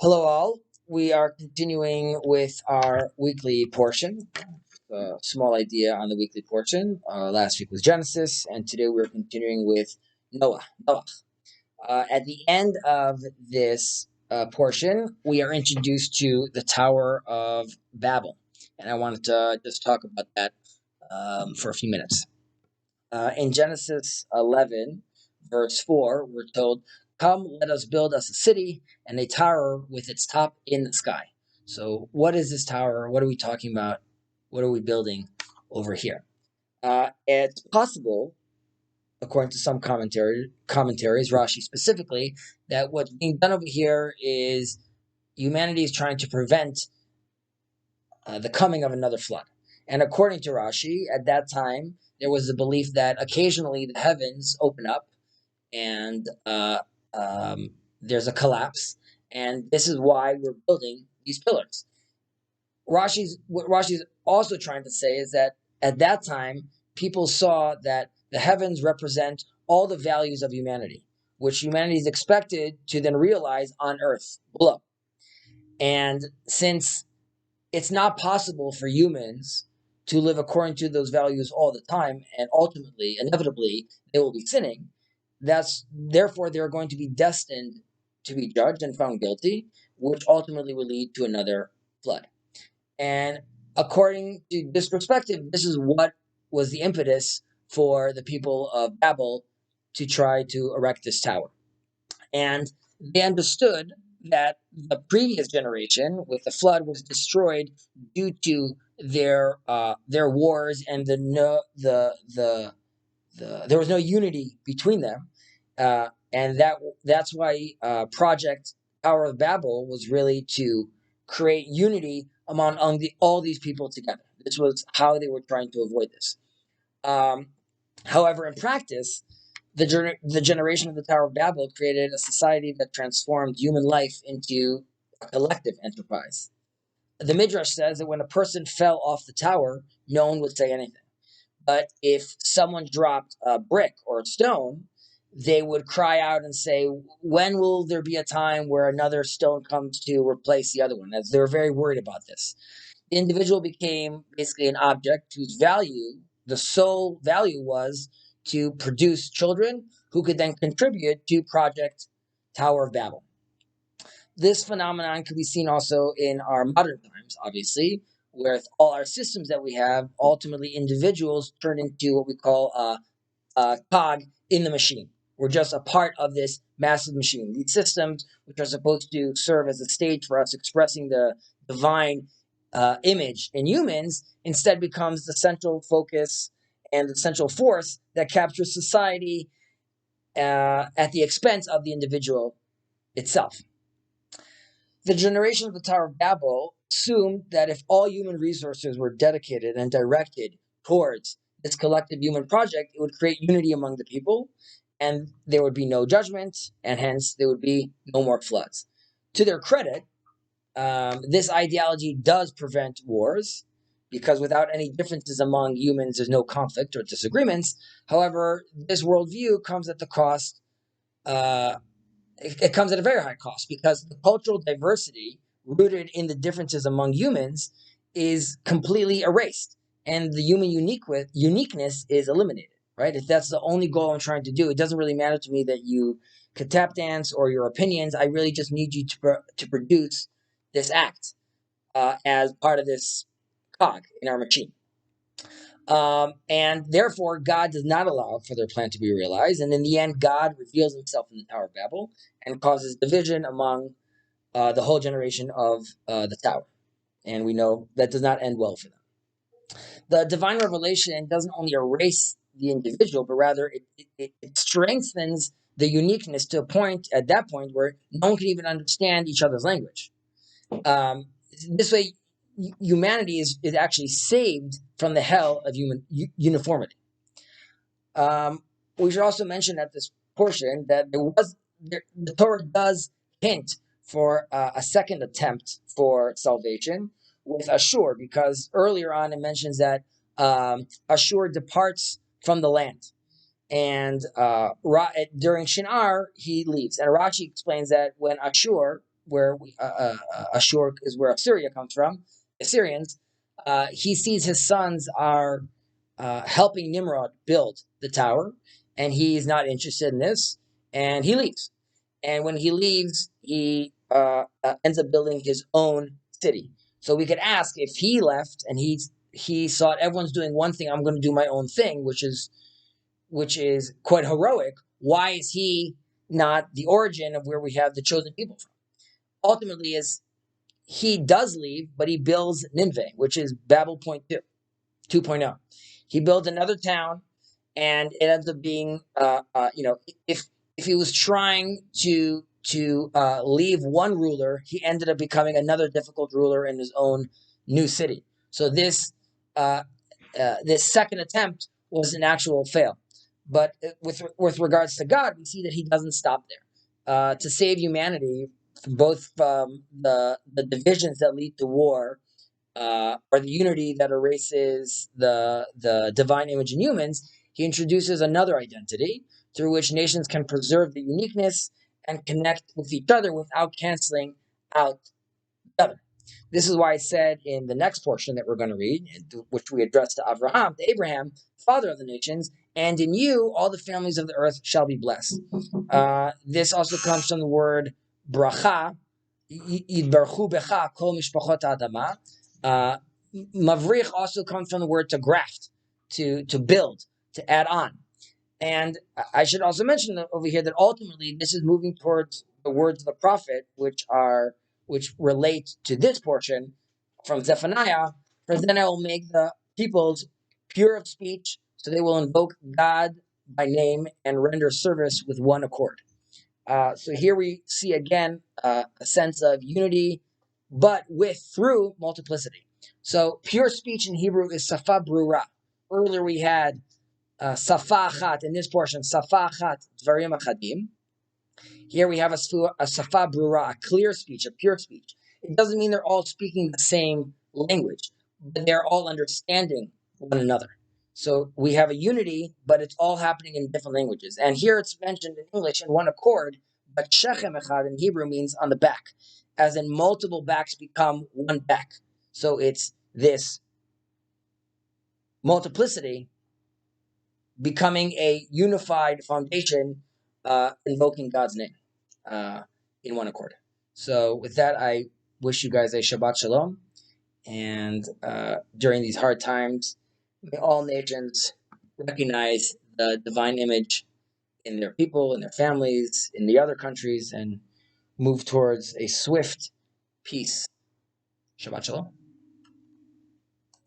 Hello, all. We are continuing with our weekly portion. A small idea on the weekly portion. Last week was Genesis, and today we're continuing with Noah. At the end of this portion, we are introduced to the Tower of Babel, and I wanted to just talk about that for a few minutes. In Genesis 11, verse 4, we're told, "Come, let us build us a city and a tower with its top in the sky." So, what is this tower? What are we talking about? What are we building over here? It's possible, according to some commentaries, Rashi specifically, that what's being done over here is humanity is trying to prevent the coming of another flood. And according to Rashi, at that time, there was a belief that occasionally the heavens open up and there's a collapse. And this is why we're building these pillars. What Rashi's also trying to say is that at that time, people saw that the heavens represent all the values of humanity, which humanity is expected to then realize on earth below. And since it's not possible for humans to live according to those values all the time, and ultimately, inevitably, they will be sinning. Therefore they're going to be destined to be judged and found guilty, which ultimately will lead to another flood. And according to this perspective, this is what was the impetus for the people of Babel to try to erect this tower. And they understood that the previous generation with the flood was destroyed due to their wars and there was no unity between them, and that's why Project Tower of Babel was really to create unity among all these people together. This was how they were trying to avoid this. However, in practice, the generation of the Tower of Babel created a society that transformed human life into a collective enterprise. The Midrash says that when a person fell off the tower, no one would say anything. But if someone dropped a brick or a stone, they would cry out and say, "When will there be a time where another stone comes to replace the other one?" As they were very worried about this. The individual became basically an object whose value, the sole value, was to produce children who could then contribute to Project Tower of Babel. This phenomenon can be seen also in our modern times, obviously, with all our systems that we have. Ultimately, individuals turn into what we call a cog in the machine. We're just a part of this massive machine. These systems, which are supposed to serve as a stage for us expressing the divine image in humans, instead becomes the central focus and the central force that captures society at the expense of the individual itself. The generation of the Tower of Babel assumed that if all human resources were dedicated and directed towards this collective human project, it would create unity among the people, and there would be no judgment, and hence there would be no more floods. To their credit, this ideology does prevent wars, because without any differences among humans, there's no conflict or disagreements. However, this worldview comes at the cost it comes at a very high cost, because the cultural diversity rooted in the differences among humans is completely erased, and the human uniqueness is eliminated. Right? If that's the only goal I'm trying to do, it doesn't really matter to me that you could tap dance or your opinions. I really just need you to produce this act as part of this cog in our machine. And therefore, God does not allow for their plan to be realized. And in the end, God reveals himself in the Tower of Babel and causes division among the whole generation of the tower. And we know that does not end well for them. The divine revelation doesn't only erase the individual, but rather it strengthens the uniqueness to a point, at that point, where no one can even understand each other's language. This way, humanity is actually saved from the hell of human uniformity. We should also mention at this portion that the Torah does hint for a second attempt for salvation with Ashur, because earlier on it mentions that Ashur departs from the land, and during Shinar he leaves. And Rashi explains that when Ashur, where Ashur is where Assyria comes from, Assyrians, he sees his sons are helping Nimrod build the tower, and he's not interested in this, and he leaves. And when he leaves, he ends up building his own city. So we could ask, if he left and he thought everyone's doing one thing, I'm going to do my own thing, which is quite heroic. Why is he not the origin of where we have the chosen people from? Ultimately, is he does leave, but he builds Nineveh, which is Babel 2.0. He builds another town, and it ends up being, if he was trying to leave one ruler, he ended up becoming another difficult ruler in his own new city. So this second attempt was an actual fail. But with regards to God, we see that he doesn't stop there. To save humanity, both from the divisions that lead to war, or the unity that erases the divine image in humans, he introduces another identity through which nations can preserve the uniqueness and connect with each other without canceling out the other. This is why it said in the next portion that we're going to read, which we address to Abraham, father of the nations, and in you all the families of the earth shall be blessed. This also comes from the word bracha, yidbarchu becha kol mishpachot adama. Mavrich also comes from the word to graft, to build, to add on. And I should also mention over here that ultimately this is moving towards the words of the prophet, which relate to this portion from Zephaniah. For then I will make the peoples pure of speech, so they will invoke God by name and render service with one accord. So here we see again a sense of unity, but through multiplicity. So pure speech in Hebrew is safa brura. Earlier we had safa achat. In this portion, safa achat dvarim achadim. Here we have a safa brura, a clear speech, a pure speech. It doesn't mean they're all speaking the same language, but they're all understanding one another. So we have a unity, but it's all happening in different languages. And here it's mentioned in English in one accord, but shechem echad in Hebrew means on the back, as in multiple backs become one back. So it's this multiplicity becoming a unified foundation, invoking God's name in one accord. So with that, I wish you guys a Shabbat Shalom. And during these hard times, may all nations recognize the divine image in their people, in their families, in the other countries, and move towards a swift peace. Shabbat Shalom.